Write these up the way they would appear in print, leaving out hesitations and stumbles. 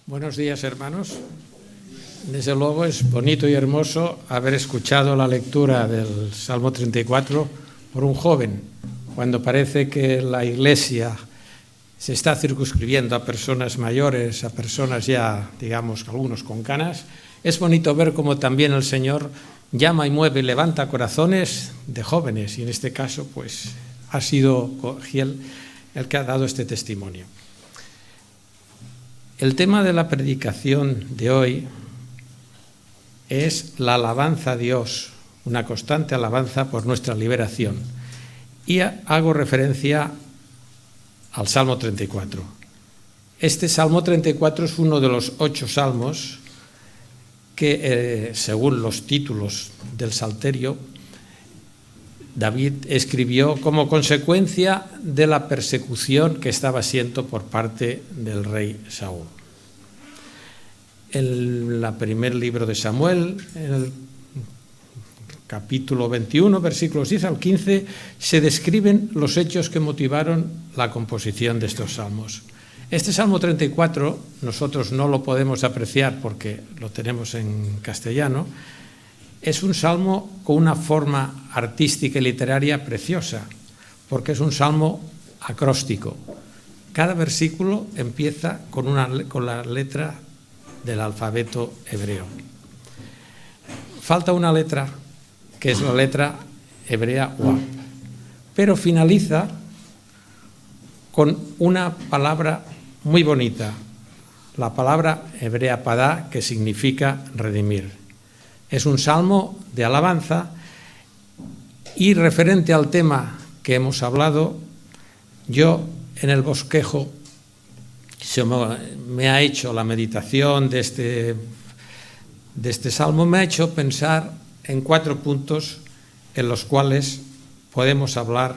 Buenos días, hermanos. Desde luego es bonito y hermoso haber escuchado la lectura del Salmo 34 por un joven, cuando parece que la Iglesia se está circunscribiendo a personas mayores, a personas ya, digamos, algunos con canas. Es bonito ver cómo también el Señor llama y mueve y levanta corazones de jóvenes, y en este caso pues ha sido Giel el que ha dado este testimonio. El tema de la predicación de hoy es la alabanza a Dios, una constante alabanza por nuestra liberación. Y hago referencia al Salmo 34. Este Salmo 34 es uno de los 8 salmos que, según los títulos del Salterio, David escribió como consecuencia de la persecución que estaba siendo por parte del rey Saúl. En el primer libro de Samuel, en el capítulo 21, versículos 10 al 15, se describen los hechos que motivaron la composición de estos salmos. Este Salmo 34 nosotros no lo podemos apreciar porque lo tenemos en castellano. Es un salmo con una forma artística y literaria preciosa, porque es un salmo acróstico. Cada versículo empieza con la letra del alfabeto hebreo. Falta una letra, que es la letra hebrea Waf, pero finaliza con una palabra muy bonita, la palabra hebrea padá, que significa redimir. Es un salmo de alabanza y referente al tema que hemos hablado, yo en el bosquejo me ha hecho la meditación de este salmo, me ha hecho pensar en 4 puntos en los cuales podemos hablar,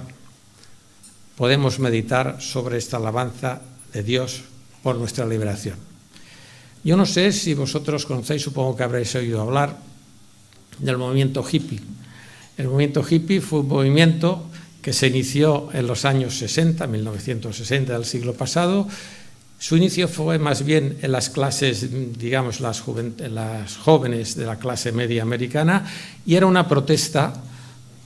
podemos meditar sobre esta alabanza de Dios por nuestra liberación. Yo no sé si vosotros conocéis, supongo que habréis oído hablar del movimiento hippie. El movimiento hippie fue un movimiento que se inició en los años 60, 1960 del siglo pasado. Su inicio fue más bien en las clases, digamos, las jóvenes de la clase media americana, y era una protesta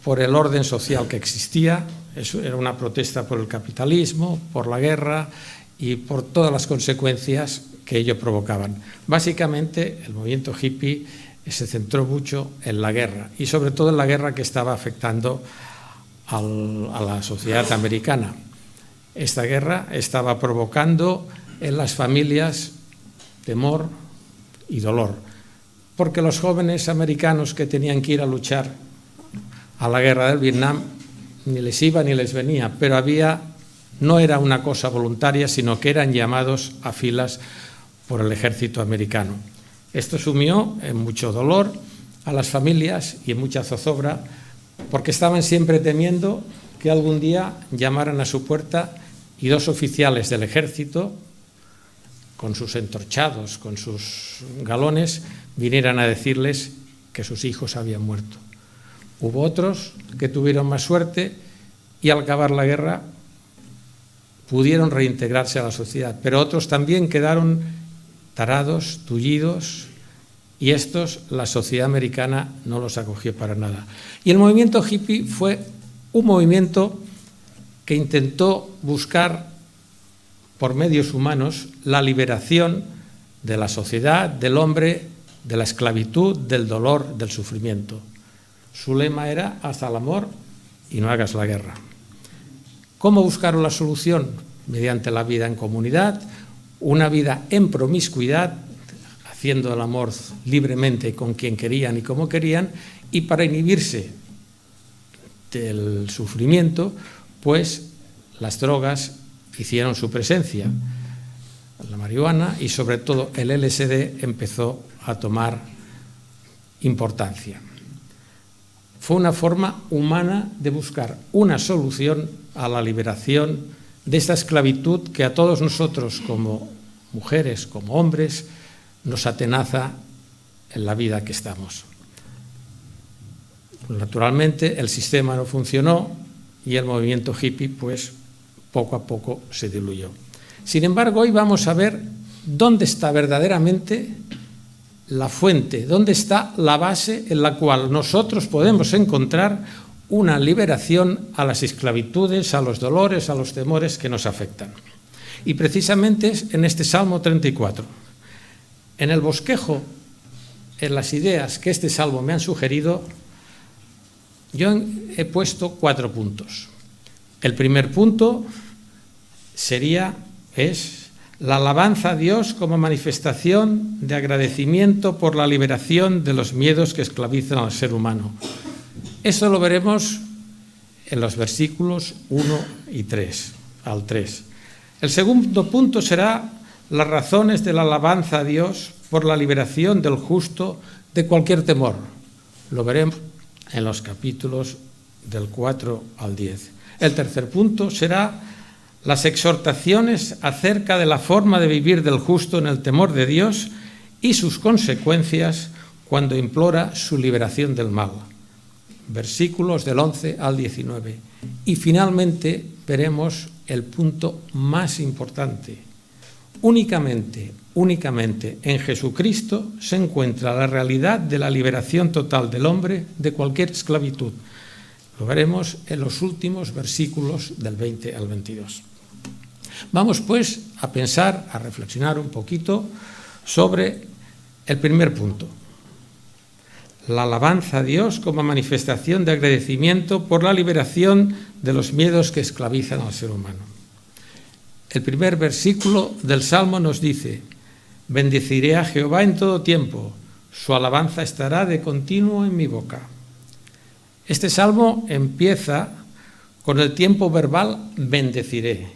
por el orden social que existía. Era una protesta por el capitalismo, por la guerra y por todas las consecuencias que ello provocaban. Básicamente, el movimiento hippie se centró mucho en la guerra, y sobre todo en la guerra que estaba afectando a la sociedad americana. Esta guerra estaba provocando en las familias temor y dolor, porque los jóvenes americanos que tenían que ir a luchar a la guerra del Vietnam ni les iba ni les venía, pero no era una cosa voluntaria, sino que eran llamados a filas por el ejército americano. Esto sumió en mucho dolor a las familias y en mucha zozobra, porque estaban siempre temiendo que algún día llamaran a su puerta y 2 oficiales del ejército, con sus entorchados, con sus galones, vinieran a decirles que sus hijos habían muerto. Hubo otros que tuvieron más suerte y al acabar la guerra pudieron reintegrarse a la sociedad, pero otros también quedaron tarados, tullidos, y estos la sociedad americana no los acogió para nada. Y el movimiento hippie fue un movimiento que intentó buscar por medios humanos la liberación de la sociedad, del hombre, de la esclavitud, del dolor, del sufrimiento. Su lema era: haz el amor y no hagas la guerra. ¿Cómo buscaron la solución? Mediante la vida en comunidad, una vida en promiscuidad, haciendo el amor libremente con quien querían y como querían, y para inhibirse del sufrimiento, pues las drogas hicieron su presencia. La marihuana y sobre todo el LSD empezó a tomar importancia. Fue una forma humana de buscar una solución a la liberación de esta esclavitud que a todos nosotros, como mujeres, como hombres, nos atenaza en la vida que estamos. Naturalmente, el sistema no funcionó y el movimiento hippie, pues, poco a poco se diluyó. Sin embargo, hoy vamos a ver dónde está verdaderamente la fuente, dónde está la base en la cual nosotros podemos encontrar una liberación a las esclavitudes, a los dolores, a los temores que nos afectan. Y precisamente es en este Salmo 34. En el bosquejo, en las ideas que este salmo me han sugerido, yo he puesto 4 puntos. El primer punto es la alabanza a Dios como manifestación de agradecimiento por la liberación de los miedos que esclavizan al ser humano. Eso lo veremos en los versículos 1 y 3, al 3. El segundo punto será las razones de la alabanza a Dios por la liberación del justo de cualquier temor. Lo veremos en los capítulos del 4 al 10. El tercer punto será las exhortaciones acerca de la forma de vivir del justo en el temor de Dios y sus consecuencias cuando implora su liberación del mal. Versículos del 11 al 19. Y finalmente veremos el punto más importante. Únicamente en Jesucristo se encuentra la realidad de la liberación total del hombre de cualquier esclavitud. Lo veremos en los últimos versículos del 20 al 22. Vamos pues a pensar, a reflexionar un poquito sobre el primer punto. La alabanza a Dios como manifestación de agradecimiento por la liberación de los miedos que esclavizan al ser humano. El primer versículo del Salmo nos dice: bendeciré a Jehová en todo tiempo, su alabanza estará de continuo en mi boca. Este Salmo empieza con el tiempo verbal bendeciré.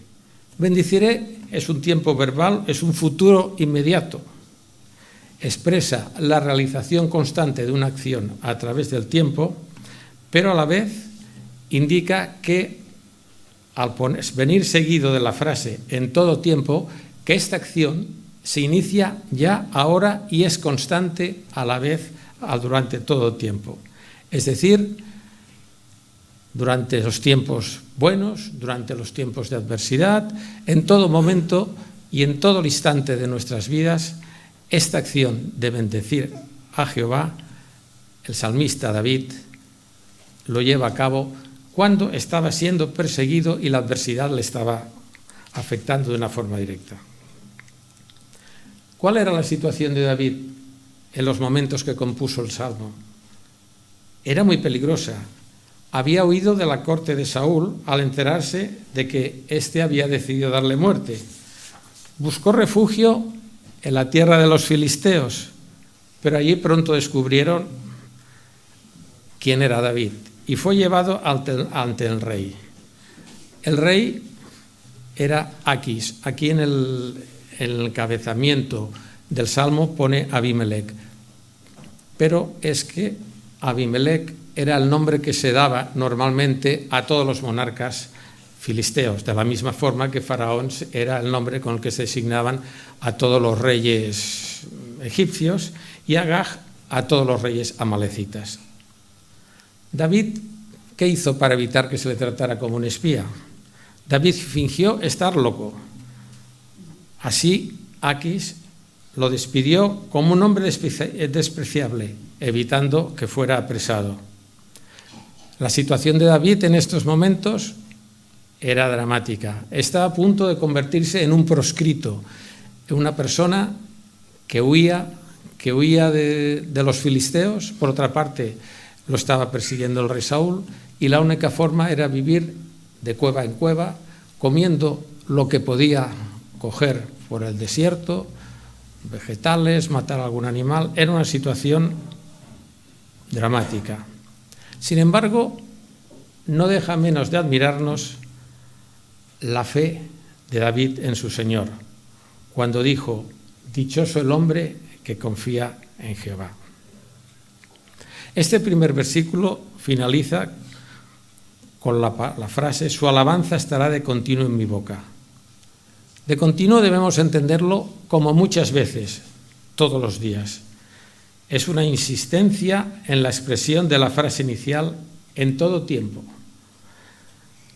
Bendeciré es un tiempo verbal, es un futuro inmediato. Expresa la realización constante de una acción a través del tiempo, pero a la vez indica que al venir seguido de la frase en todo tiempo, que esta acción se inicia ya, ahora, y es constante a la vez durante todo tiempo. Es decir, durante los tiempos buenos, durante los tiempos de adversidad, en todo momento y en todo el instante de nuestras vidas, esta acción de bendecir a Jehová, el salmista David lo lleva a cabo cuando estaba siendo perseguido y la adversidad le estaba afectando de una forma directa. ¿Cuál era la situación de David en los momentos que compuso el Salmo? Era muy peligrosa. Había huido de la corte de Saúl al enterarse de que éste había decidido darle muerte. Buscó refugio en la tierra de los filisteos, pero allí pronto descubrieron quién era David y fue llevado ante el rey. El rey era Aquis. Aquí en el encabezamiento del Salmo pone Abimelec, pero es que Abimelec era el nombre que se daba normalmente a todos los monarcas filisteos, de la misma forma que Faraón era el nombre con el que se designaban a todos los reyes egipcios y Agag a todos los reyes amalecitas. David, ¿qué hizo para evitar que se le tratara como un espía? David fingió estar loco. Así, Aquis lo despidió como un hombre despreciable, evitando que fuera apresado. La situación de David en estos momentos era dramática. Estaba a punto de convertirse en un proscrito, en una persona que huía de los filisteos. Por otra parte, lo estaba persiguiendo el rey Saúl y la única forma era vivir de cueva en cueva, comiendo lo que podía coger por el desierto, vegetales, matar a algún animal. Era una situación dramática. Sin embargo, no deja menos de admirarnos la fe de David en su Señor, cuando dijo: dichoso el hombre que confía en Jehová. Este primer versículo finaliza con la frase: su alabanza estará de continuo en mi boca. De continuo debemos entenderlo como muchas veces, todos los días. Es una insistencia en la expresión de la frase inicial en todo tiempo.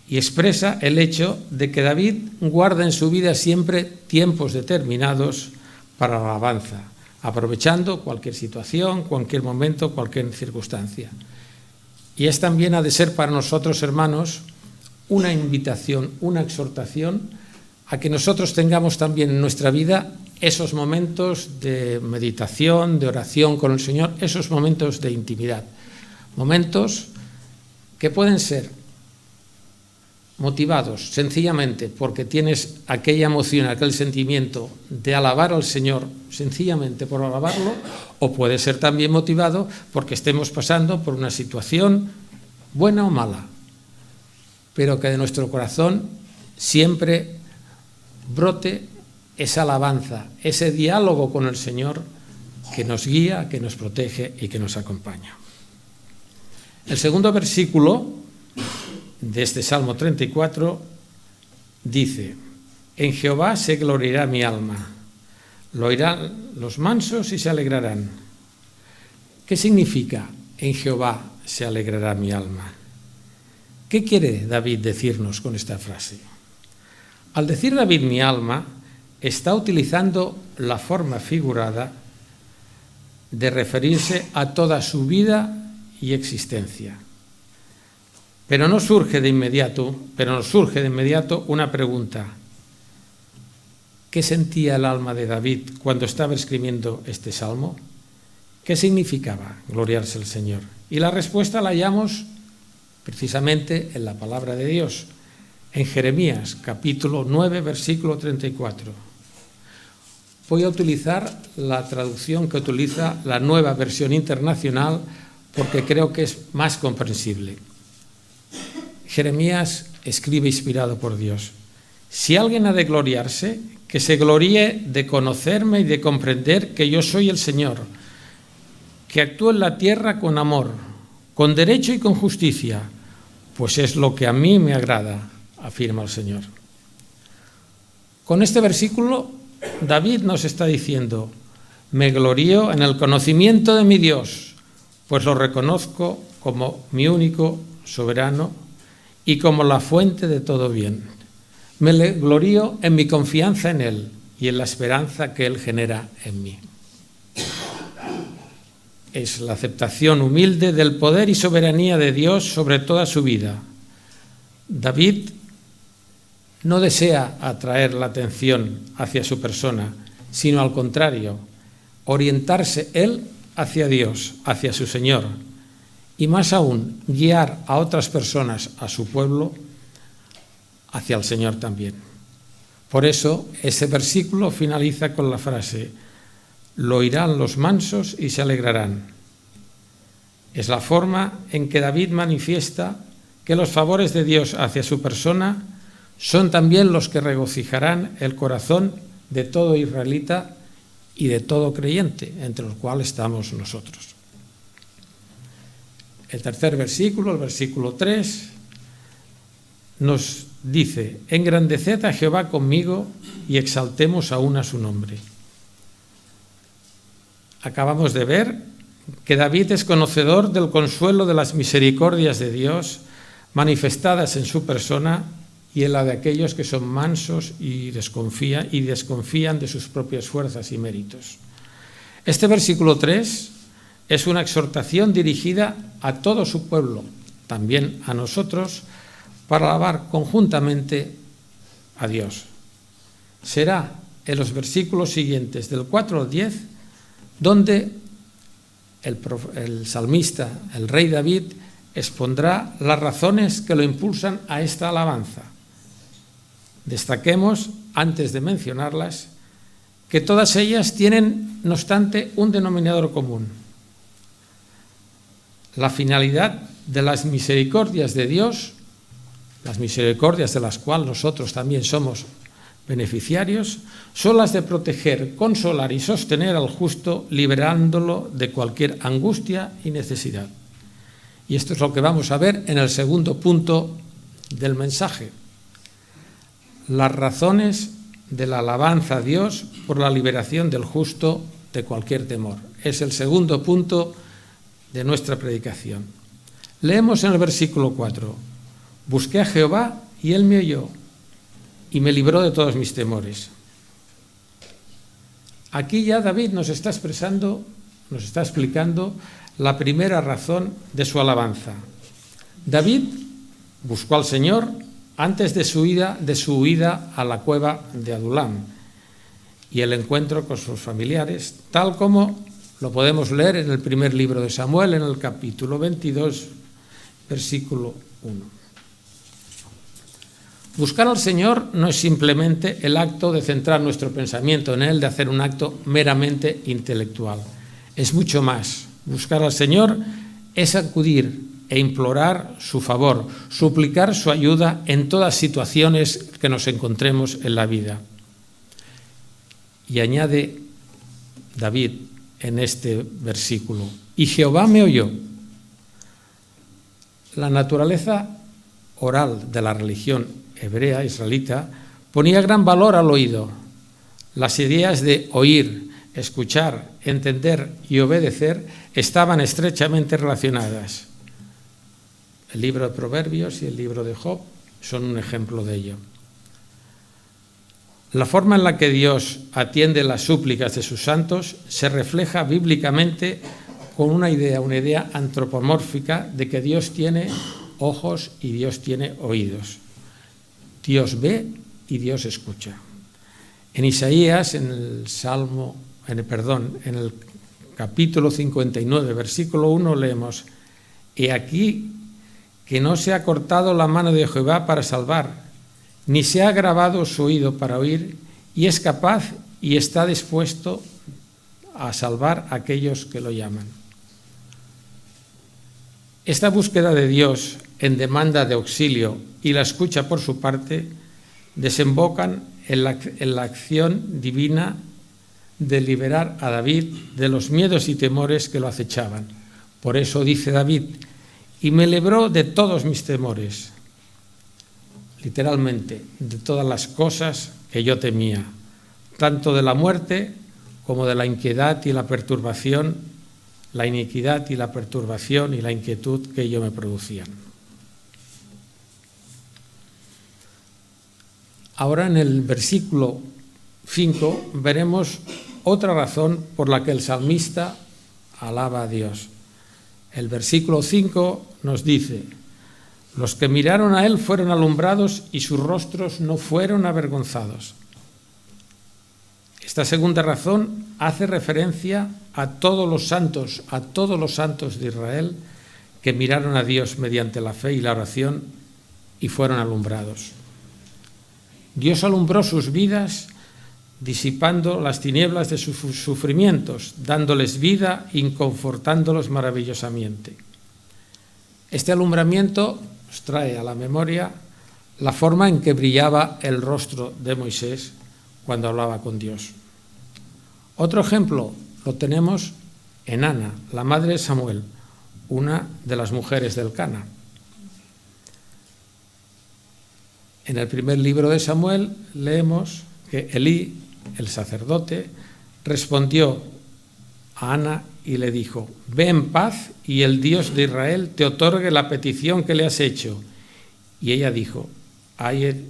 Y expresa el hecho de que David guarda en su vida siempre tiempos determinados para la alabanza, aprovechando cualquier situación, cualquier momento, cualquier circunstancia. Y es también, ha de ser para nosotros, hermanos, una invitación, una exhortación a que nosotros tengamos también en nuestra vida esos momentos de meditación, de oración con el Señor, esos momentos de intimidad, momentos que pueden ser motivados sencillamente porque tienes aquella emoción, aquel sentimiento de alabar al Señor sencillamente por alabarlo, o puede ser también motivado porque estemos pasando por una situación buena o mala, pero que de nuestro corazón siempre brote esa alabanza, ese diálogo con el Señor que nos guía, que nos protege y que nos acompaña. El segundo versículo de este Salmo 34 dice: en Jehová se gloriará mi alma, lo oirán los mansos y se alegrarán. ¿Qué significa en Jehová se alegrará mi alma? ¿Qué quiere David decirnos con esta frase? Al decir David mi alma, está utilizando la forma figurada de referirse a toda su vida y existencia. Pero nos surge de inmediato una pregunta. ¿Qué sentía el alma de David cuando estaba escribiendo este salmo? ¿Qué significaba gloriarse el Señor? Y la respuesta la hallamos precisamente en la palabra de Dios, en Jeremías, capítulo 9, versículo 34. Voy a utilizar la traducción que utiliza la Nueva Versión Internacional porque creo que es más comprensible. Jeremías escribe inspirado por Dios: si alguien ha de gloriarse, que se gloríe de conocerme y de comprender que yo soy el Señor, que actúo en la tierra con amor, con derecho y con justicia, pues es lo que a mí me agrada, afirma el Señor. Con este versículo, David nos está diciendo: me glorío en el conocimiento de mi Dios, pues lo reconozco como mi único soberano y como la fuente de todo bien. Me glorío en mi confianza en Él y en la esperanza que Él genera en mí. Es la aceptación humilde del poder y soberanía de Dios sobre toda su vida. David no desea atraer la atención hacia su persona, sino al contrario, orientarse él hacia Dios, hacia su Señor, y más aún, guiar a otras personas, a su pueblo, hacia el Señor también. Por eso, ese versículo finaliza con la frase: lo oirán los mansos y se alegrarán. Es la forma en que David manifiesta que los favores de Dios hacia su persona son también los que regocijarán el corazón de todo israelita y de todo creyente, entre los cuales estamos nosotros. El tercer versículo, el versículo 3, nos dice: engrandeced a Jehová conmigo y exaltemos aún a su nombre. Acabamos de ver que David es conocedor del consuelo de las misericordias de Dios manifestadas en su persona y en la de aquellos que son mansos y desconfían de sus propias fuerzas y méritos. Este versículo 3 es una exhortación dirigida a todo su pueblo, también a nosotros, para alabar conjuntamente a Dios. Será en los versículos siguientes, del 4 al 10, donde el salmista, el rey David, expondrá las razones que lo impulsan a esta alabanza. Destaquemos, antes de mencionarlas, que todas ellas tienen, no obstante, un denominador común: la finalidad de las misericordias de Dios, las misericordias de las cuales nosotros también somos beneficiarios, son las de proteger, consolar y sostener al justo, liberándolo de cualquier angustia y necesidad. Y esto es lo que vamos a ver en el segundo punto del mensaje: las razones de la alabanza a Dios por la liberación del justo de cualquier temor. Es el segundo punto de nuestra predicación. Leemos en el versículo 4: busqué a Jehová y él me oyó y me libró de todos mis temores. Aquí ya David nos está explicando la primera razón de su alabanza. David buscó al Señor antes de su huida a la cueva de Adulam y el encuentro con sus familiares, tal como lo podemos leer en el primer libro de Samuel, en el capítulo 22, versículo 1. Buscar al Señor no es simplemente el acto de centrar nuestro pensamiento en Él, de hacer un acto meramente intelectual. Es mucho más. Buscar al Señor es acudir e implorar su favor, suplicar su ayuda en todas situaciones que nos encontremos en la vida. Y añade David en este versículo: y Jehová me oyó. La naturaleza oral de la religión hebrea, israelita, ponía gran valor al oído. Las ideas de oír, escuchar, entender y obedecer estaban estrechamente relacionadas. El libro de Proverbios y el libro de Job son un ejemplo de ello. La forma en la que Dios atiende las súplicas de sus santos se refleja bíblicamente con una idea antropomórfica de que Dios tiene ojos y Dios tiene oídos. Dios ve y Dios escucha. En Isaías, en el capítulo 59, versículo 1, leemos: He aquí que no se ha cortado la mano de Jehová para salvar, ni se ha agravado su oído para oír, y es capaz y está dispuesto a salvar a aquellos que lo llaman. Esta búsqueda de Dios en demanda de auxilio y la escucha por su parte desembocan en la acción divina de liberar a David de los miedos y temores que lo acechaban. Por eso dice David: y me libró de todos mis temores. Literalmente, de todas las cosas que yo temía, tanto de la muerte como de la inquietud y la perturbación, la iniquidad y la perturbación y la inquietud que ello me producían. Ahora en el versículo 5 veremos otra razón por la que el salmista alaba a Dios. El versículo 5 nos dice: los que miraron a él fueron alumbrados y sus rostros no fueron avergonzados. Esta segunda razón hace referencia a todos los santos de Israel que miraron a Dios mediante la fe y la oración y fueron alumbrados. Dios alumbró sus vidas disipando las tinieblas de sus sufrimientos, dándoles vida y confortándolos maravillosamente. Este alumbramiento nos trae a la memoria la forma en que brillaba el rostro de Moisés cuando hablaba con Dios. Otro ejemplo lo tenemos en Ana, la madre de Samuel, una de las mujeres del Cana. En el primer libro de Samuel leemos que Elí, el sacerdote, respondió a Ana y le dijo: ve en paz y el Dios de Israel te otorgue la petición que le has hecho. Y ella dijo: hay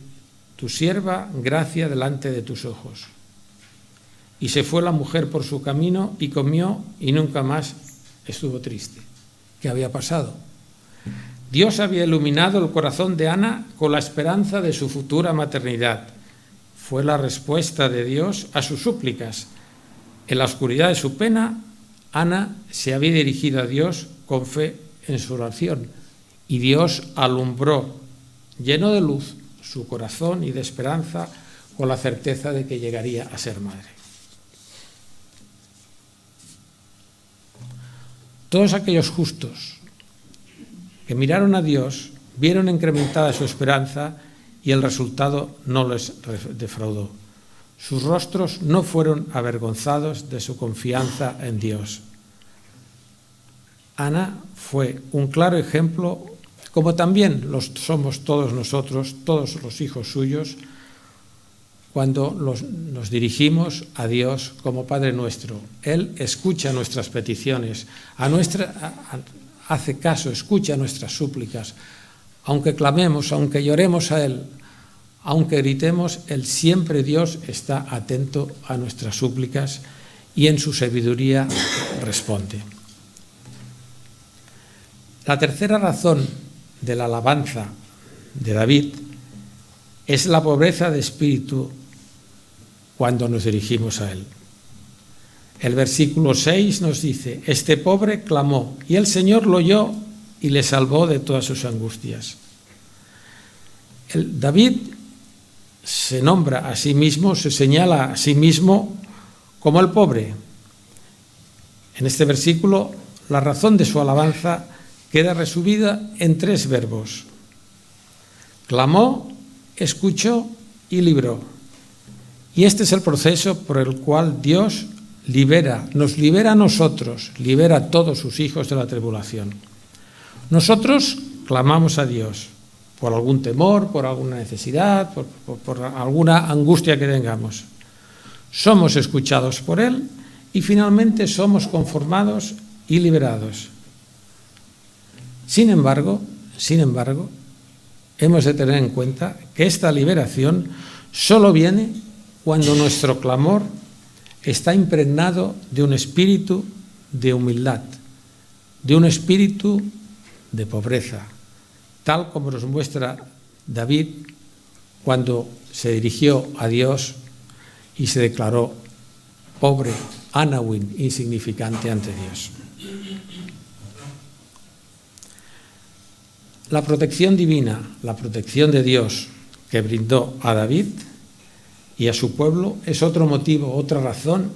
tu sierva gracia delante de tus ojos. Y se fue la mujer por su camino y comió y nunca más estuvo triste. ¿Qué había pasado? Dios había iluminado el corazón de Ana con la esperanza de su futura maternidad. Fue la respuesta de Dios a sus súplicas. En la oscuridad de su pena, Ana se había dirigido a Dios con fe en su oración y Dios alumbró, llenó de luz su corazón y de esperanza con la certeza de que llegaría a ser madre. Todos aquellos justos que miraron a Dios vieron incrementada su esperanza y el resultado no les defraudó. Sus rostros no fueron avergonzados de su confianza en Dios. Ana fue un claro ejemplo, como también somos todos nosotros, todos los hijos suyos, cuando nos dirigimos a Dios como Padre nuestro. Él escucha nuestras peticiones, hace caso, escucha nuestras súplicas. Aunque clamemos, aunque lloremos a Él, aunque gritemos, Él siempre, Dios, está atento a nuestras súplicas y en su sabiduría responde. La tercera razón de la alabanza de David es la pobreza de espíritu cuando nos dirigimos a él. El versículo 6 nos dice: este pobre clamó y el Señor lo oyó y le salvó de todas sus angustias. David se nombra a sí mismo, se señala a sí mismo como el pobre. En este versículo, la razón de su alabanza queda resumida en 3 verbos: clamó, escuchó y libró. Y este es el proceso por el cual Dios nos libera a nosotros, libera a todos sus hijos de la tribulación. Nosotros clamamos a Dios por algún temor, por alguna necesidad, por alguna angustia que tengamos. Somos escuchados por Él y finalmente somos conformados y liberados. Sin embargo, hemos de tener en cuenta que esta liberación solo viene cuando nuestro clamor está impregnado de un espíritu de humildad, de un espíritu de pobreza, tal como nos muestra David cuando se dirigió a Dios y se declaró pobre, anawin, insignificante ante Dios. La protección divina, la protección de Dios que brindó a David y a su pueblo es otro motivo, otra razón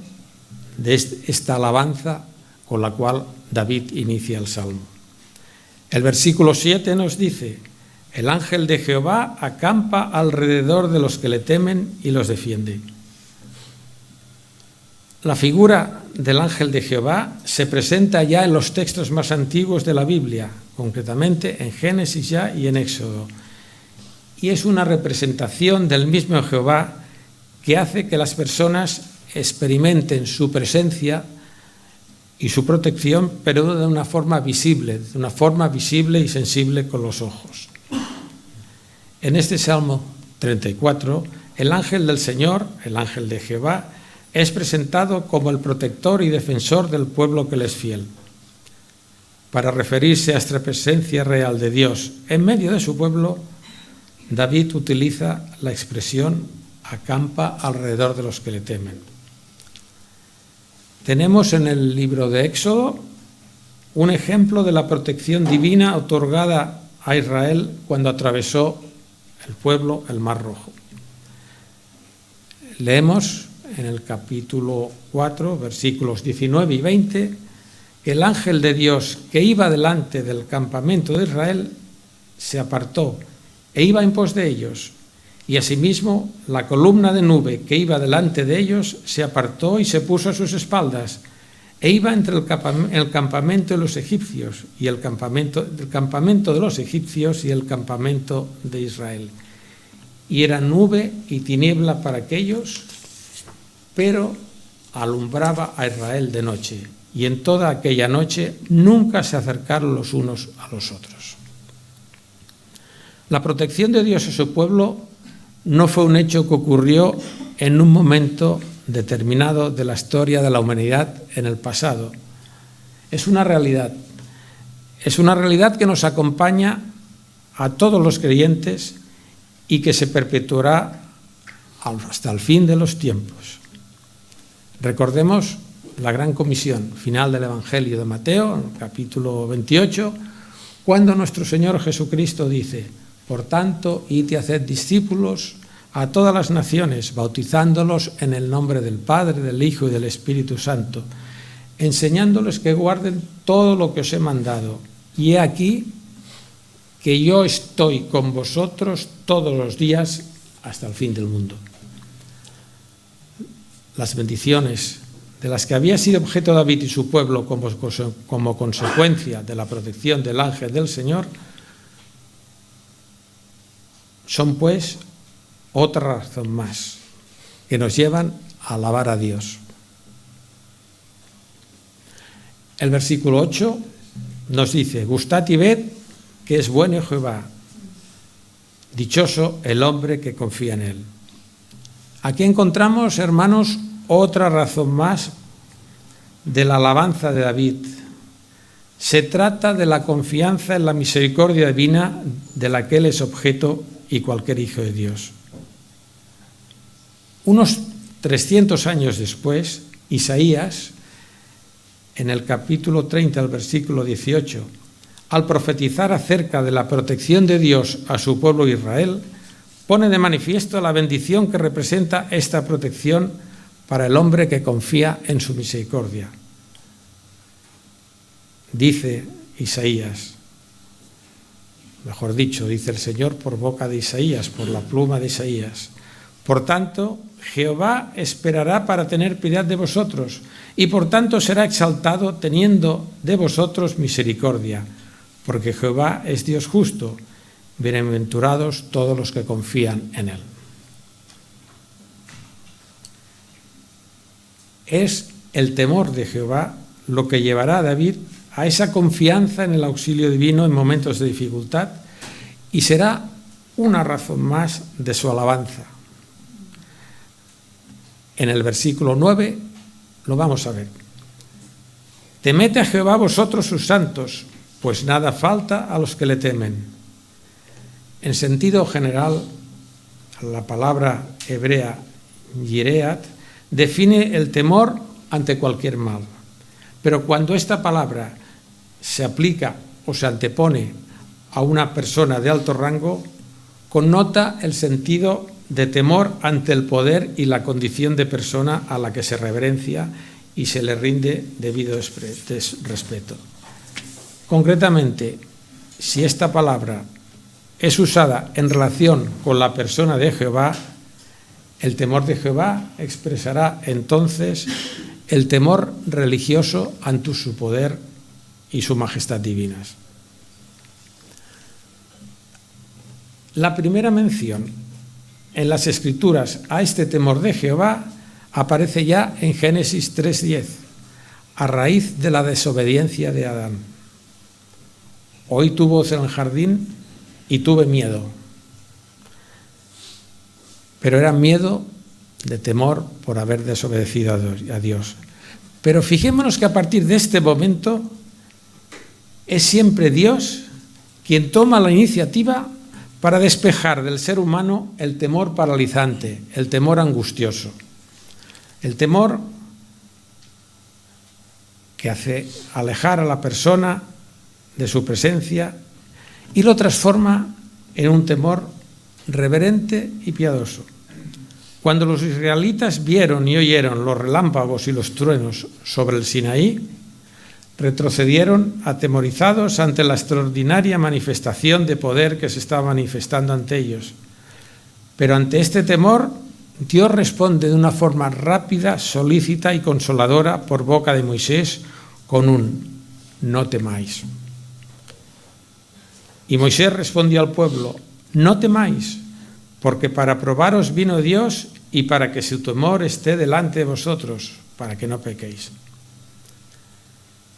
de esta alabanza con la cual David inicia el Salmo. El versículo 7 nos dice: el ángel de Jehová acampa alrededor de los que le temen y los defiende. La figura del ángel de Jehová se presenta ya en los textos más antiguos de la Biblia, concretamente en Génesis ya y en Éxodo. Y es una representación del mismo Jehová que hace que las personas experimenten su presencia y su protección, pero de una forma visible y sensible con los ojos. En este Salmo 34, el ángel del Señor, el ángel de Jehová, es presentado como el protector y defensor del pueblo que le es fiel. Para referirse a esta presencia real de Dios en medio de su pueblo, David utiliza la expresión acampa alrededor de los que le temen. Tenemos en el libro de Éxodo un ejemplo de la protección divina otorgada a Israel cuando atravesó el pueblo el Mar Rojo. Leemos en el capítulo 4, versículos 19 y 20, que el ángel de Dios que iba delante del campamento de Israel se apartó e iba en pos de ellos, y asimismo la columna de nube que iba delante de ellos se apartó y se puso a sus espaldas, e iba entre el campamento de los egipcios y el campamento de los egipcios y el campamento de Israel. Y era nube y tiniebla para aquellos, pero alumbraba a Israel de noche, y en toda aquella noche nunca se acercaron los unos a los otros. La protección de Dios a su pueblo no fue un hecho que ocurrió en un momento determinado de la historia de la humanidad en el pasado. Es una realidad que nos acompaña a todos los creyentes y que se perpetuará hasta el fin de los tiempos. Recordemos la gran comisión final del Evangelio de Mateo, en el capítulo 28, cuando nuestro Señor Jesucristo dice: por tanto, id y haced discípulos a todas las naciones, bautizándolos en el nombre del Padre, del Hijo y del Espíritu Santo, enseñándoles que guarden todo lo que os he mandado. Y he aquí que yo estoy con vosotros todos los días hasta el fin del mundo. Las bendiciones de las que había sido objeto David y su pueblo como consecuencia de la protección del ángel del Señor son pues otra razón más que nos llevan a alabar a Dios. El versículo 8 nos dice: gustad y ved que es bueno Jehová, dichoso el hombre que confía en él. Aquí encontramos, hermanos, otra razón más de la alabanza de David. Se trata de la confianza en la misericordia divina de la que él es objeto y cualquier hijo de Dios. Unos 300 años después, Isaías, en el capítulo 30, el versículo 18, al profetizar acerca de la protección de Dios a su pueblo Israel, pone de manifiesto la bendición que representa esta protección para el hombre que confía en su misericordia. Dice Isaías, mejor dicho, dice el Señor por boca de Isaías, por la pluma de Isaías: por tanto, Jehová esperará para tener piedad de vosotros, y por tanto será exaltado teniendo de vosotros misericordia, porque Jehová es Dios justo, bienaventurados todos los que confían en él. Es el temor de Jehová lo que llevará a David a esa confianza en el auxilio divino en momentos de dificultad, y será una razón más de su alabanza. En el versículo 9 lo vamos a ver. Temed a Jehová vosotros sus santos, pues nada falta a los que le temen. En sentido general, la palabra hebrea yireat define el temor ante cualquier mal. Pero cuando esta palabra se aplica o se antepone a una persona de alto rango, connota el sentido de temor ante el poder y la condición de persona a la que se reverencia y se le rinde debido respeto. Concretamente, si esta palabra es usada en relación con la persona de Jehová, el temor de Jehová expresará entonces el temor religioso ante su poder y su majestad divinas. La primera mención en las Escrituras a este temor de Jehová aparece ya en Génesis 3:10, a raíz de la desobediencia de Adán. Oí tu voz en el jardín y tuve miedo. Pero era miedo de temor por haber desobedecido a Dios. Pero fijémonos que a partir de este momento es siempre Dios quien toma la iniciativa para despejar del ser humano el temor paralizante, el temor angustioso, el temor que hace alejar a la persona de su presencia y lo transforma en un temor reverente y piadoso. Cuando los israelitas vieron y oyeron los relámpagos y los truenos sobre el Sinaí, retrocedieron atemorizados ante la extraordinaria manifestación de poder que se estaba manifestando ante ellos. Pero ante este temor, Dios responde de una forma rápida, solícita y consoladora por boca de Moisés con un «no temáis». Y Moisés respondió al pueblo: «No temáis, porque para probaros vino Dios y para que su temor esté delante de vosotros, para que no pequéis».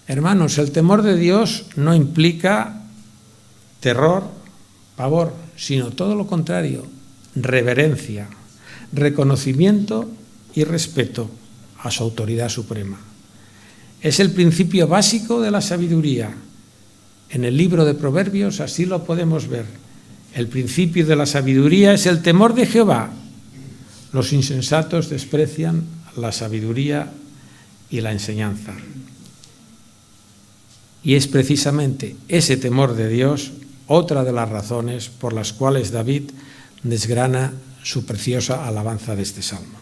Hermanos, el temor de Dios no implica terror, pavor, sino todo lo contrario, reverencia, reconocimiento y respeto a su autoridad suprema. Es el principio básico de la sabiduría. En el libro de Proverbios así lo podemos ver. El principio de la sabiduría es el temor de Jehová. Los insensatos desprecian la sabiduría y la enseñanza. Y es precisamente ese temor de Dios otra de las razones por las cuales David desgrana su preciosa alabanza de este salmo.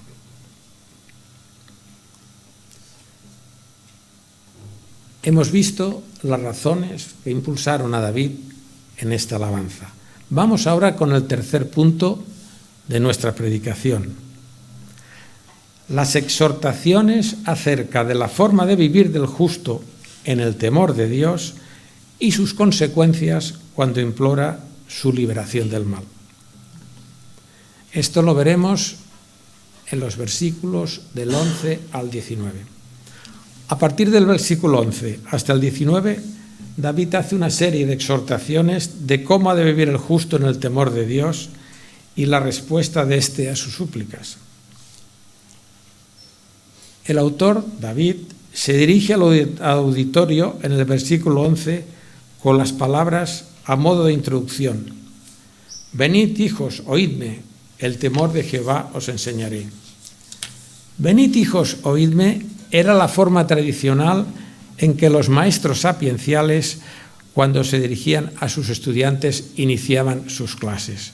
Hemos visto las razones que impulsaron a David en esta alabanza. Vamos ahora con el tercer punto de nuestra predicación. Las exhortaciones acerca de la forma de vivir del justo en el temor de Dios y sus consecuencias cuando implora su liberación del mal. Esto lo veremos en los versículos del 11 al 19. A partir del versículo 11 hasta el 19, David hace una serie de exhortaciones de cómo ha de vivir el justo en el temor de Dios y la respuesta de éste a sus súplicas. El autor, David, se dirige al auditorio en el versículo 11 con las palabras a modo de introducción: venid, hijos, oídme, el temor de Jehová os enseñaré. Venid, hijos, oídme era la forma tradicional en que los maestros sapienciales, cuando se dirigían a sus estudiantes, iniciaban sus clases.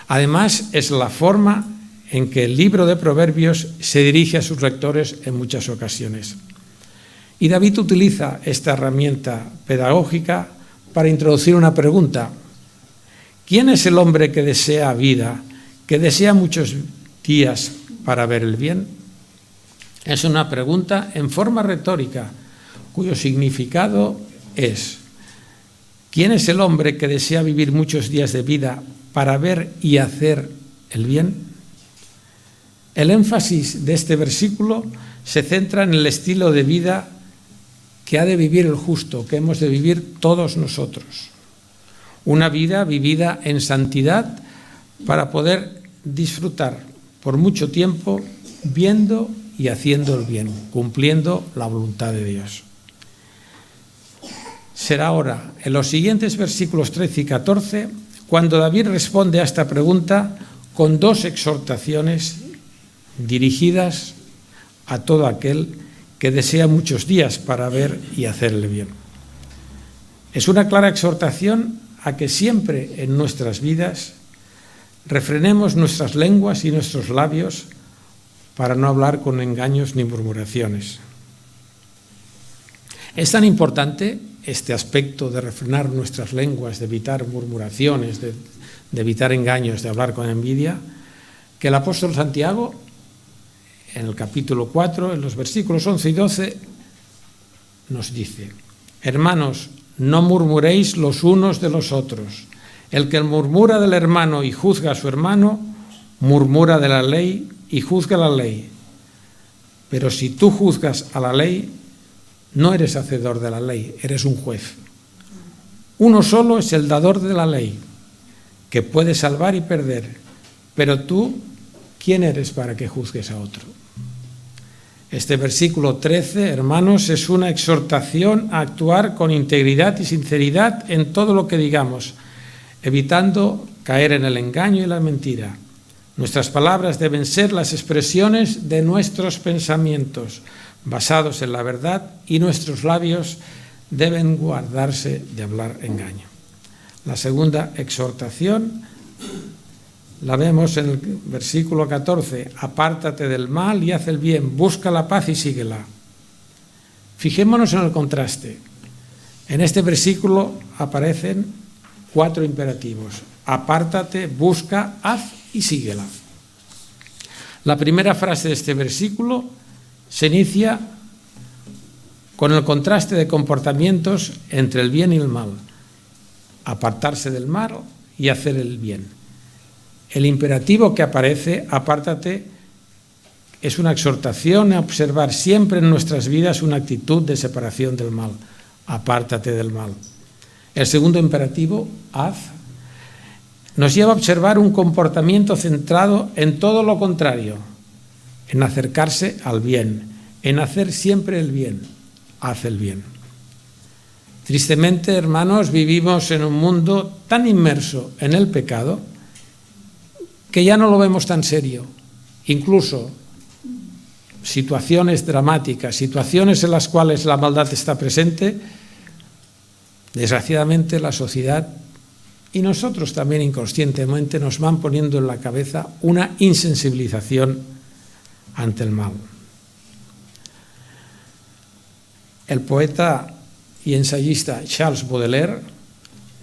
Además, es la forma en que el libro de Proverbios se dirige a sus lectores en muchas ocasiones. Y David utiliza esta herramienta pedagógica para introducir una pregunta: ¿quién es el hombre que desea vida, que desea muchos días para ver el bien? Es una pregunta en forma retórica, cuyo significado es: ¿quién es el hombre que desea vivir muchos días de vida para ver y hacer el bien? El énfasis de este versículo se centra en el estilo de vida que ha de vivir el justo, que hemos de vivir todos nosotros. Una vida vivida en santidad para poder disfrutar por mucho tiempo viendo y haciendo el bien, cumpliendo la voluntad de Dios. Será ahora, en los siguientes versículos 13 y 14, cuando David responde a esta pregunta con dos exhortaciones dirigidas a todo aquel que desea muchos días para ver y hacerle bien. Es una clara exhortación a que siempre en nuestras vidas refrenemos nuestras lenguas y nuestros labios para no hablar con engaños ni murmuraciones. Es tan importante este aspecto de refrenar nuestras lenguas, de evitar murmuraciones, de evitar engaños, de hablar con envidia, que el apóstol Santiago, en el capítulo 4, en los versículos 11 y 12, nos dice: hermanos, no murmuréis los unos de los otros. El que murmura del hermano y juzga a su hermano, murmura de la ley y juzga la ley. Pero si tú juzgas a la ley, no eres hacedor de la ley, eres un juez. Uno solo es el dador de la ley, que puede salvar y perder. Pero tú, ¿quién eres para que juzgues a otro? Este versículo 13, hermanos, es una exhortación a actuar con integridad y sinceridad en todo lo que digamos, evitando caer en el engaño y la mentira. Nuestras palabras deben ser las expresiones de nuestros pensamientos, basados en la verdad, y nuestros labios deben guardarse de hablar engaño. La segunda exhortación la vemos en el versículo 14: apártate del mal y haz el bien, busca la paz y síguela. Fijémonos en el contraste. En este versículo aparecen 4 imperativos: apártate, busca, haz y síguela. La primera frase de este versículo se inicia con el contraste de comportamientos entre el bien y el mal: apartarse del mal y hacer el bien. El imperativo que aparece, apártate, es una exhortación a observar siempre en nuestras vidas una actitud de separación del mal. Apártate del mal. El segundo imperativo, haz, nos lleva a observar un comportamiento centrado en todo lo contrario, en acercarse al bien, en hacer siempre el bien. Haz el bien. Tristemente, hermanos, vivimos en un mundo tan inmerso en el pecado que ya no lo vemos tan serio. Incluso situaciones dramáticas, situaciones en las cuales la maldad está presente, desgraciadamente la sociedad y nosotros también inconscientemente nos van poniendo en la cabeza una insensibilización ante el mal. El poeta y ensayista Charles Baudelaire,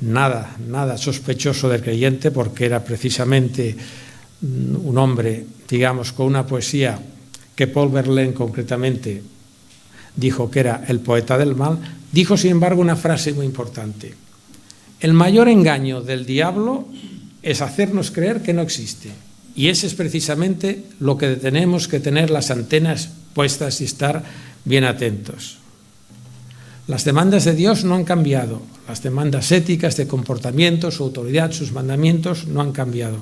nada sospechoso del creyente, porque era precisamente un hombre, digamos, con una poesía que Paul Verlaine concretamente dijo que era el poeta del mal, dijo sin embargo una frase muy importante: el mayor engaño del diablo es hacernos creer que no existe, y ese es precisamente lo que tenemos que tener las antenas puestas y estar bien atentos. Las demandas de Dios no han cambiado, las demandas éticas de comportamiento, su autoridad, sus mandamientos no han cambiado.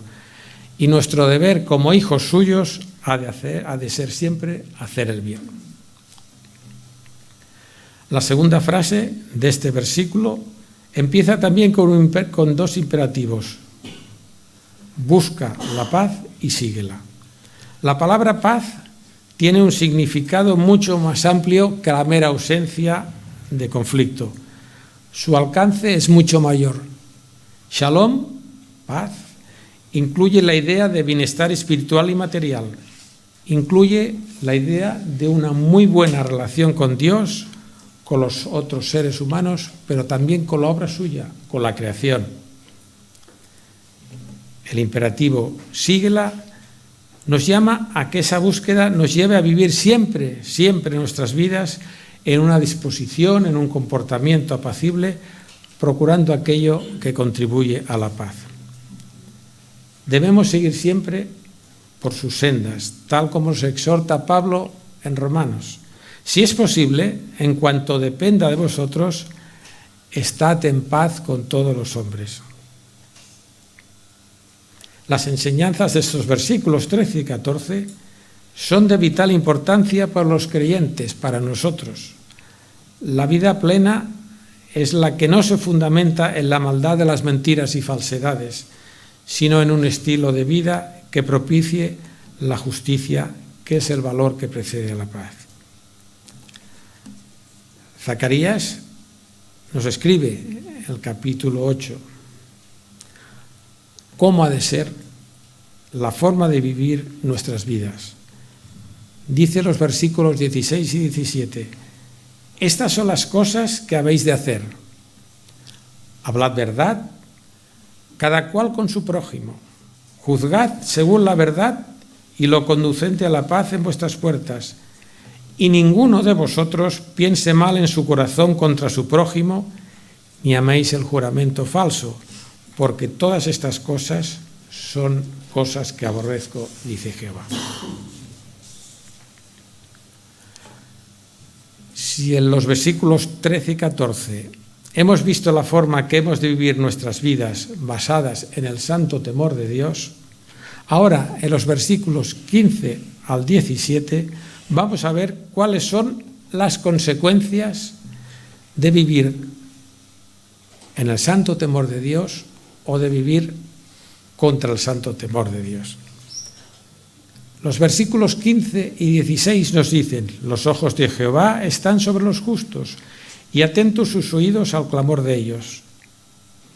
Y nuestro deber como hijos suyos ha de ser siempre hacer el bien. La segunda frase de este versículo empieza también con dos imperativos. Busca la paz y síguela. La palabra paz tiene un significado mucho más amplio que la mera ausencia de conflicto. Su alcance es mucho mayor. Shalom, paz, incluye la idea de bienestar espiritual y material. Incluye la idea de una muy buena relación con Dios, con los otros seres humanos, pero también con la obra suya, con la creación. El imperativo síguela nos llama a que esa búsqueda nos lleve a vivir siempre nuestras vidas en una disposición, en un comportamiento apacible, procurando aquello que contribuye a la paz. Debemos seguir siempre por sus sendas, tal como se exhorta Pablo en Romanos. Si es posible, en cuanto dependa de vosotros, estad en paz con todos los hombres. Las enseñanzas de estos versículos 13 y 14 son de vital importancia para los creyentes, para nosotros. La vida plena es la que no se fundamenta en la maldad de las mentiras y falsedades, sino en un estilo de vida que propicie la justicia, que es el valor que precede a la paz. Zacarías nos escribe en el capítulo 8 cómo ha de ser la forma de vivir nuestras vidas. Dice los versículos 16 y 17, estas son las cosas que habéis de hacer. Hablad verdad, cada cual con su prójimo. Juzgad según la verdad y lo conducente a la paz en vuestras puertas. Y ninguno de vosotros piense mal en su corazón contra su prójimo, ni améis el juramento falso, porque todas estas cosas son cosas que aborrezco, dice Jehová. Si en los versículos 13 y 14 hemos visto la forma que hemos de vivir nuestras vidas basadas en el santo temor de Dios, ahora en los versículos 15 al 17 vamos a ver cuáles son las consecuencias de vivir en el santo temor de Dios o de vivir contra el santo temor de Dios. Los versículos 15 y 16 nos dicen: los ojos de Jehová están sobre los justos y atentos sus oídos al clamor de ellos.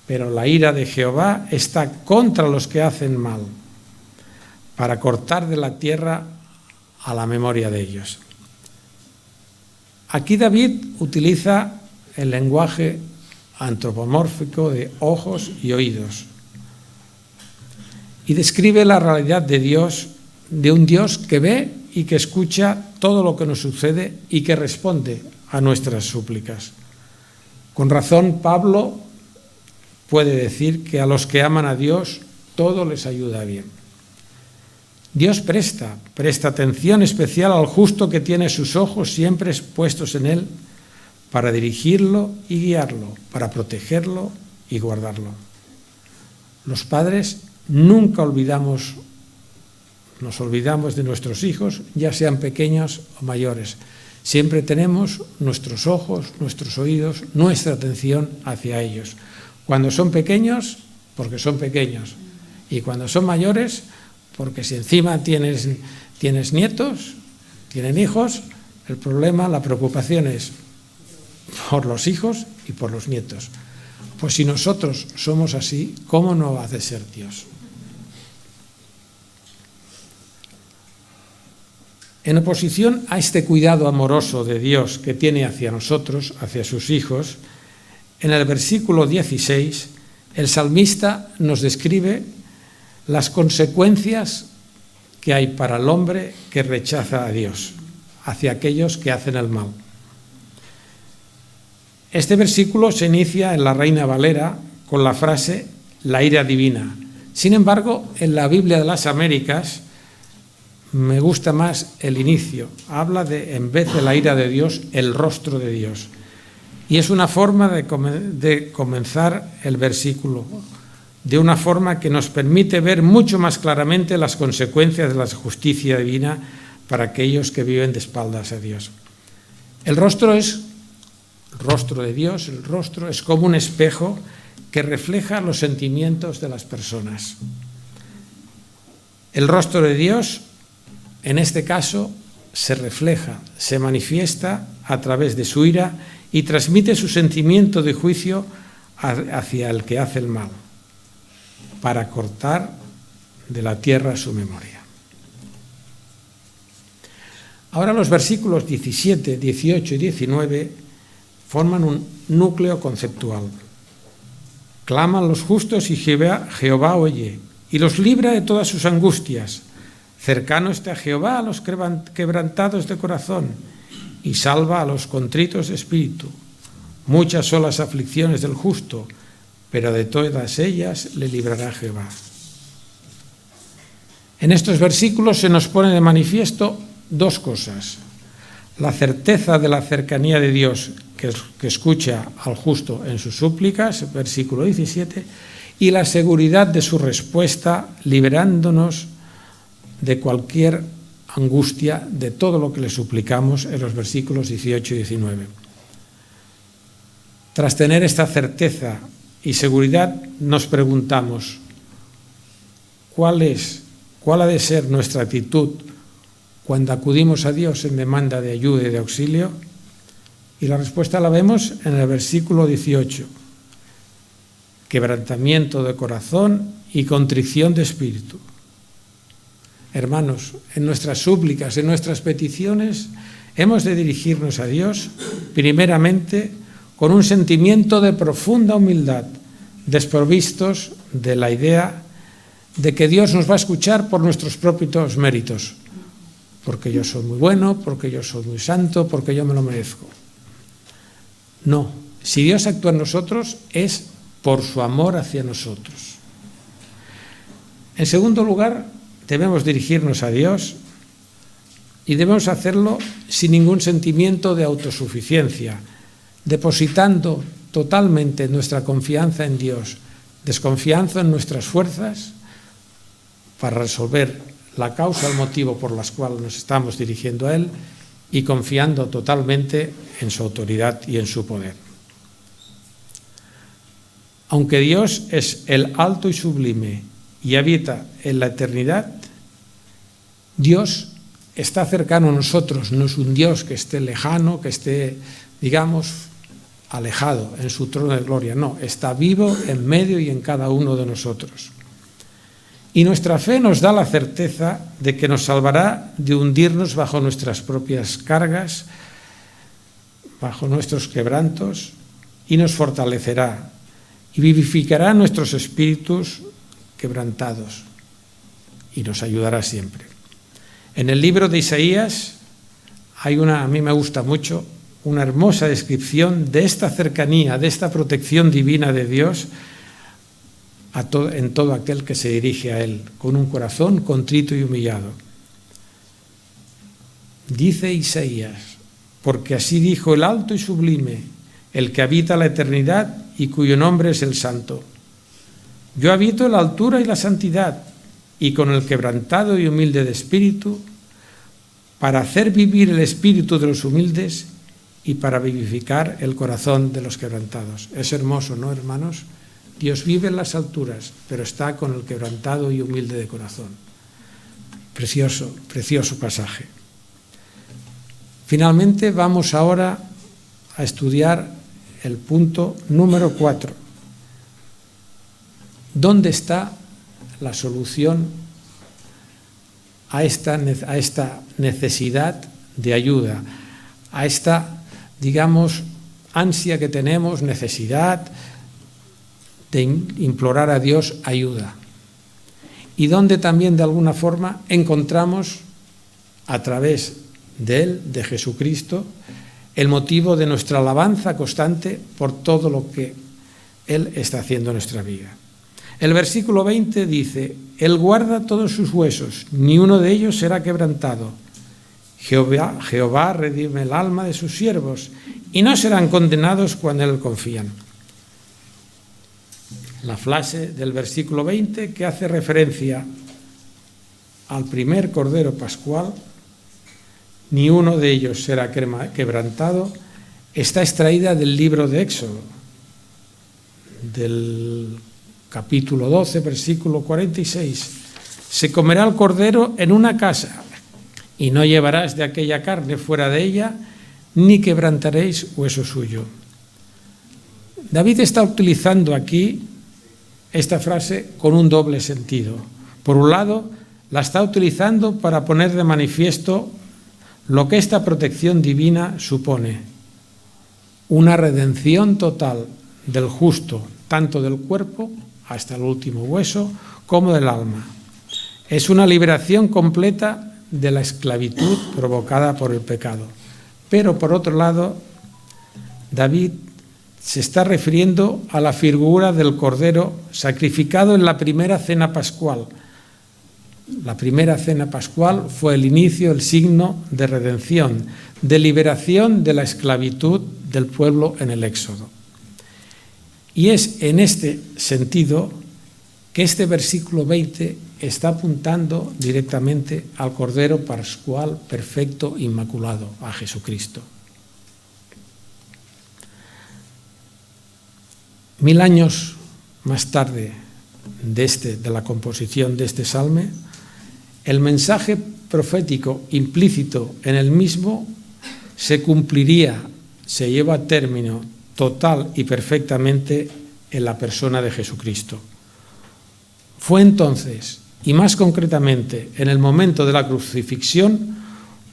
Pero la ira de Jehová está contra los que hacen mal, para cortar de la tierra a la memoria de ellos. Aquí David utiliza el lenguaje antropomórfico de ojos y oídos y describe la realidad de Dios, de un Dios que ve y que escucha todo lo que nos sucede y que responde a nuestras súplicas. Con razón, Pablo puede decir que a los que aman a Dios todo les ayuda bien. Dios presta atención especial al justo que tiene sus ojos siempre puestos en él para dirigirlo y guiarlo, para protegerlo y guardarlo. Los padres nunca nos olvidamos de nuestros hijos, ya sean pequeños o mayores. Siempre tenemos nuestros ojos, nuestros oídos, nuestra atención hacia ellos. Cuando son pequeños, porque son pequeños. Y cuando son mayores, porque si encima tienes nietos, tienen hijos, el problema, la preocupación es por los hijos y por los nietos. Pues si nosotros somos así, ¿cómo no va a ser Dios? En oposición a este cuidado amoroso de Dios que tiene hacia nosotros, hacia sus hijos, en el versículo 16, el salmista nos describe las consecuencias que hay para el hombre que rechaza a Dios, hacia aquellos que hacen el mal. Este versículo se inicia en la Reina Valera con la frase la ira divina. Sin embargo, en la Biblia de las Américas me gusta más el inicio. Habla de, en vez de la ira de Dios, el rostro de Dios. Y es una forma de comenzar el versículo, de una forma que nos permite ver mucho más claramente las consecuencias de la justicia divina para aquellos que viven de espaldas a Dios. El rostro es rostro de Dios, el rostro es como un espejo que refleja los sentimientos de las personas. El rostro de Dios, en este caso, se refleja, se manifiesta a través de su ira y transmite su sentimiento de juicio hacia el que hace el mal, para cortar de la tierra su memoria. Ahora los versículos 17, 18 y 19 forman un núcleo conceptual. Claman los justos y Jehová oye, y los libra de todas sus angustias. Cercano está Jehová a los quebrantados de corazón, y salva a los contritos de espíritu. Muchas son las aflicciones del justo, pero de todas ellas le librará Jehová. En estos versículos se nos pone de manifiesto dos cosas: la certeza de la cercanía de Dios que escucha al justo en sus súplicas, versículo 17, y la seguridad de su respuesta, liberándonos de cualquier angustia, de todo lo que le suplicamos, en los versículos 18 y 19. Tras tener esta certeza y seguridad, nos preguntamos, ¿cuál ha de ser nuestra actitud cuando acudimos a Dios en demanda de ayuda y de auxilio? Y la respuesta la vemos en el versículo 18. Quebrantamiento de corazón y contrición de espíritu. Hermanos, en nuestras súplicas, en nuestras peticiones, hemos de dirigirnos a Dios primeramente con un sentimiento de profunda humildad, desprovistos de la idea de que Dios nos va a escuchar por nuestros propios méritos, porque yo soy muy bueno, porque yo soy muy santo, porque yo me lo merezco. No, si Dios actúa en nosotros es por su amor hacia nosotros. En segundo lugar, debemos dirigirnos a Dios y debemos hacerlo sin ningún sentimiento de autosuficiencia, depositando totalmente nuestra confianza en Dios, desconfianza en nuestras fuerzas para resolver la causa, el motivo por las cuales nos estamos dirigiendo a Él, y confiando totalmente en su autoridad y en su poder. Aunque Dios es el alto y sublime y habita en la eternidad, Dios está cercano a nosotros, no es un Dios que esté lejano, que esté, digamos, alejado en su trono de gloria, no, está vivo en medio y en cada uno de nosotros. Y nuestra fe nos da la certeza de que nos salvará de hundirnos bajo nuestras propias cargas, bajo nuestros quebrantos, y nos fortalecerá y vivificará nuestros espíritus quebrantados y nos ayudará siempre. En el libro de Isaías hay a mí me gusta mucho, una hermosa descripción de esta cercanía, de esta protección divina de Dios en todo aquel que se dirige a Él, con un corazón contrito y humillado. Dice Isaías, porque así dijo el alto y sublime, el que habita la eternidad y cuyo nombre es el Santo. Yo habito en la altura y la santidad, y con el quebrantado y humilde de espíritu, para hacer vivir el espíritu de los humildes y para vivificar el corazón de los quebrantados. Es hermoso, ¿no, hermanos? Dios vive en las alturas, pero está con el quebrantado y humilde de corazón. Precioso, precioso pasaje. Finalmente vamos ahora a estudiar el punto número 4. ¿Dónde está la solución a esta necesidad de ayuda, a esta, digamos, ansia que tenemos, necesidad de implorar a Dios ayuda? Y donde también de alguna forma encontramos a través de Él, de Jesucristo, el motivo de nuestra alabanza constante por todo lo que Él está haciendo en nuestra vida. El versículo 20 dice, Él guarda todos sus huesos, ni uno de ellos será quebrantado. Jehová redime el alma de sus siervos, y no serán condenados cuando en Él confían. La frase del versículo 20 que hace referencia al primer Cordero Pascual, ni uno de ellos será quebrantado, está extraída del libro de Éxodo, del capítulo 12, versículo 46. Se comerá el cordero en una casa, y no llevarás de aquella carne fuera de ella, ni quebrantaréis hueso suyo. David está utilizando aquí esta frase con un doble sentido. Por un lado, la está utilizando para poner de manifiesto lo que esta protección divina supone: una redención total del justo, tanto del cuerpo hasta el último hueso, como del alma. Es una liberación completa de la esclavitud provocada por el pecado. Pero por otro lado, David se está refiriendo a la figura del cordero sacrificado en la primera cena pascual. La primera cena pascual fue el inicio, el signo de redención, de liberación de la esclavitud del pueblo en el Éxodo. Y es en este sentido que este versículo 20 está apuntando directamente al Cordero Pascual perfecto, inmaculado, a Jesucristo. 1000 años más tarde de la composición de este salmo, el mensaje profético implícito en el mismo se cumpliría, se lleva a término total y perfectamente en la persona de Jesucristo. Fue entonces, y más concretamente en el momento de la crucifixión,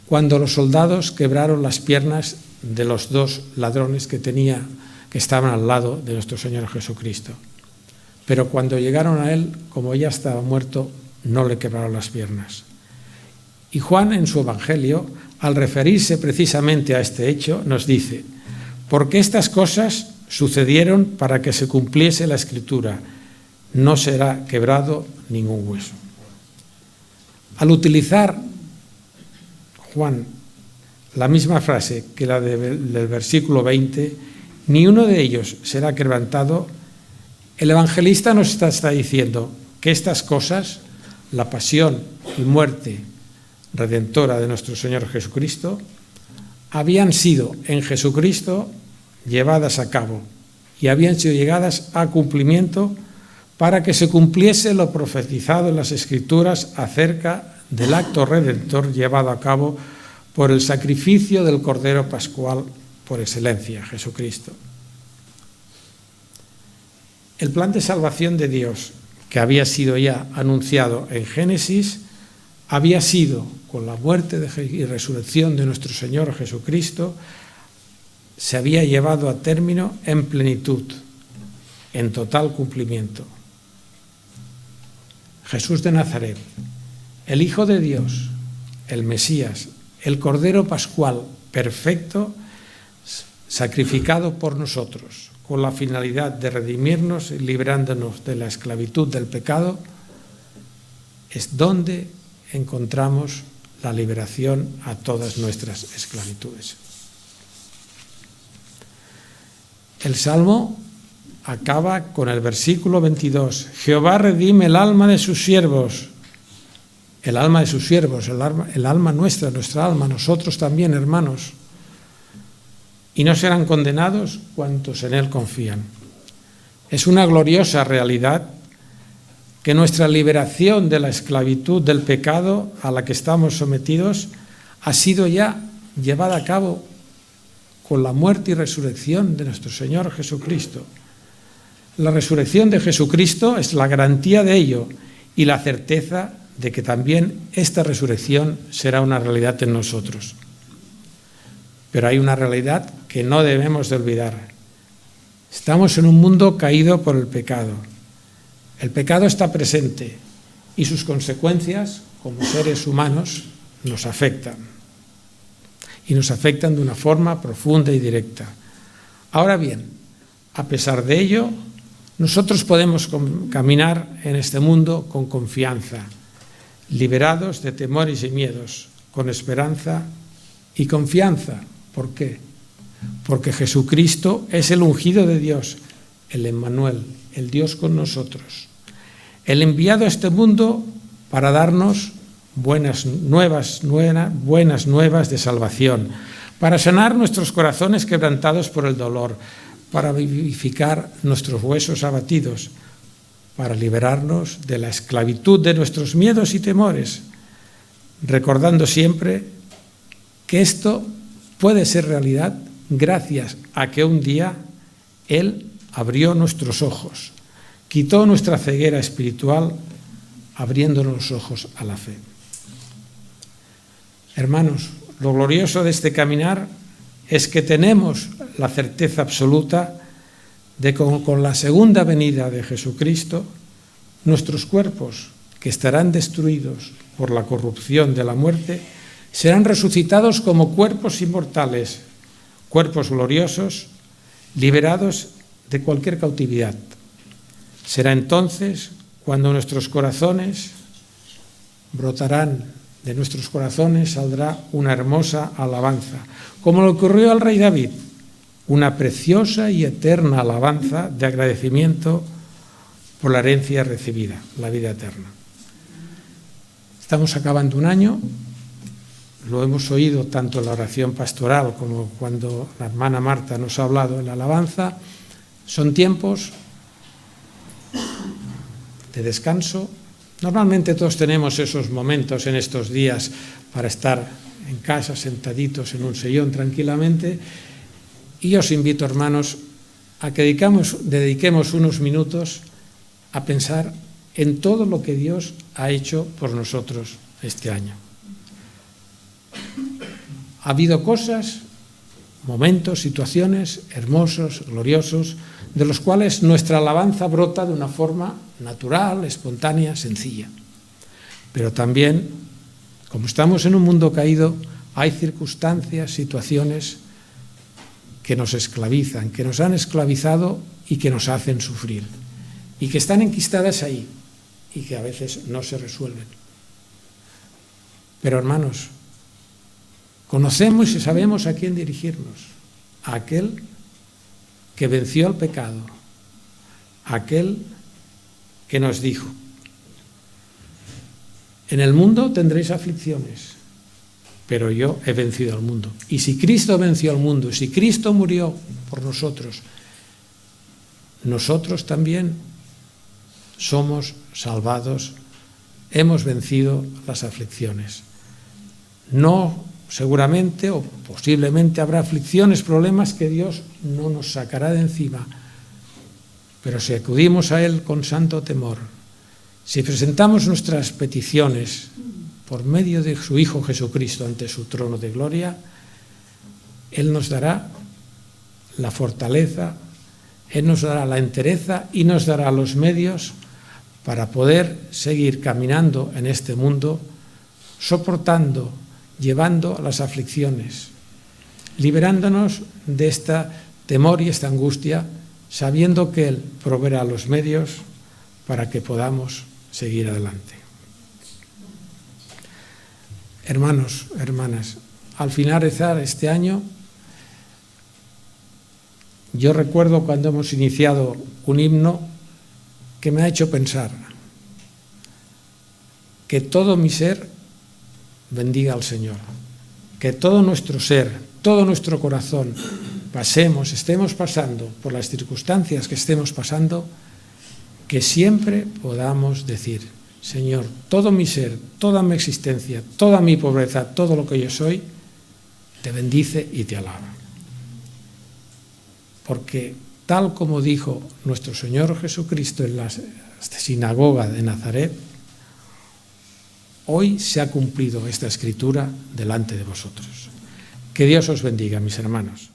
cuando los soldados quebraron las piernas de los 2 ladrones que estaban al lado de nuestro Señor Jesucristo. Pero cuando llegaron a él, como ya estaba muerto, no le quebraron las piernas. Y Juan, en su Evangelio, al referirse precisamente a este hecho, nos dice: porque estas cosas sucedieron para que se cumpliese la Escritura, no será quebrado ningún hueso. Al utilizar Juan la misma frase que la del versículo 20, ni uno de ellos será quebrantado, el evangelista nos está diciendo que estas cosas, la pasión y muerte redentora de nuestro Señor Jesucristo, habían sido en Jesucristo llevadas a cabo y habían sido llegadas a cumplimiento para que se cumpliese lo profetizado en las Escrituras acerca del acto redentor llevado a cabo por el sacrificio del Cordero Pascual por excelencia, Jesucristo. El plan de salvación de Dios, que había sido ya anunciado en Génesis, había sido, con la muerte y resurrección de nuestro Señor Jesucristo, se había llevado a término en plenitud, en total cumplimiento. Jesús de Nazaret, el Hijo de Dios, el Mesías, el Cordero Pascual perfecto, sacrificado por nosotros, con la finalidad de redimirnos y librándonos de la esclavitud del pecado, es donde encontramos la liberación a todas nuestras esclavitudes. El Salmo acaba con el versículo 22. Jehová redime el alma de sus siervos. El alma de sus siervos, el alma nuestra, nuestra alma, nosotros también, hermanos. Y no serán condenados cuantos en él confían. Es una gloriosa realidad que nuestra liberación de la esclavitud del pecado a la que estamos sometidos ha sido ya llevada a cabo con la muerte y resurrección de nuestro Señor Jesucristo. La resurrección de Jesucristo es la garantía de ello y la certeza de que también esta resurrección será una realidad en nosotros. Pero hay una realidad que no debemos de olvidar. Estamos en un mundo caído por el pecado. El pecado está presente y sus consecuencias, como seres humanos, nos afectan. Y nos afectan de una forma profunda y directa. Ahora bien, a pesar de ello, nosotros podemos caminar en este mundo con confianza, liberados de temores y miedos, con esperanza y confianza. ¿Por qué? Porque Jesucristo es el ungido de Dios, el Emmanuel, el Dios con nosotros, el enviado a este mundo para darnos buenas nuevas de salvación, para sanar nuestros corazones quebrantados por el dolor, para vivificar nuestros huesos abatidos, para liberarnos de la esclavitud de nuestros miedos y temores, recordando siempre que esto puede ser realidad gracias a que un día Él abrió nuestros ojos, quitó nuestra ceguera espiritual, abriéndonos los ojos a la fe. Hermanos, lo glorioso de este caminar es que tenemos la certeza absoluta de que con la segunda venida de Jesucristo, nuestros cuerpos, que estarán destruidos por la corrupción de la muerte, serán resucitados como cuerpos inmortales, cuerpos gloriosos, liberados de cualquier cautividad. Será entonces cuando nuestros corazones brotarán, de nuestros corazones saldrá una hermosa alabanza, como le ocurrió al rey David, una preciosa y eterna alabanza de agradecimiento por la herencia recibida, la vida eterna. Estamos acabando un año, lo hemos oído tanto en la oración pastoral como cuando la hermana Marta nos ha hablado en la alabanza. Son tiempos de descanso. Normalmente todos tenemos esos momentos en estos días para estar en casa, sentaditos en un sillón tranquilamente. Y yo os invito, hermanos, a que dediquemos unos minutos a pensar en todo lo que Dios ha hecho por nosotros este año. Ha habido cosas, momentos, situaciones hermosos, gloriosos, de los cuales nuestra alabanza brota de una forma natural, espontánea, sencilla. Pero también, como estamos en un mundo caído, hay circunstancias, situaciones que nos esclavizan, que nos han esclavizado y que nos hacen sufrir, y que están enquistadas ahí, y que a veces no se resuelven. Pero, hermanos, conocemos y sabemos a quién dirigirnos, a aquel que venció al pecado, a aquel que nos dijo: en el mundo tendréis aflicciones, pero yo he vencido al mundo. Y si Cristo venció al mundo, si Cristo murió por nosotros, nosotros también somos salvados, hemos vencido las aflicciones. No, seguramente o posiblemente habrá aflicciones, problemas que Dios no nos sacará de encima, pero si acudimos a Él con santo temor, si presentamos nuestras peticiones por medio de su Hijo Jesucristo ante su trono de gloria, Él nos dará la fortaleza, Él nos dará la entereza y nos dará los medios para poder seguir caminando en este mundo, soportando, llevando las aflicciones, liberándonos de este temor y esta angustia, sabiendo que Él proveerá los medios para que podamos seguir adelante. Hermanos, hermanas, al finalizar este año, yo recuerdo cuando hemos iniciado un himno que me ha hecho pensar que todo mi ser bendiga al Señor, que todo nuestro ser, todo nuestro corazón, estemos pasando por las circunstancias que estemos pasando, que siempre podamos decir: Señor, todo mi ser, toda mi existencia, toda mi pobreza, todo lo que yo soy, te bendice y te alaba. Porque tal como dijo nuestro Señor Jesucristo en la sinagoga de Nazaret, hoy se ha cumplido esta escritura delante de vosotros. Que Dios os bendiga, mis hermanos.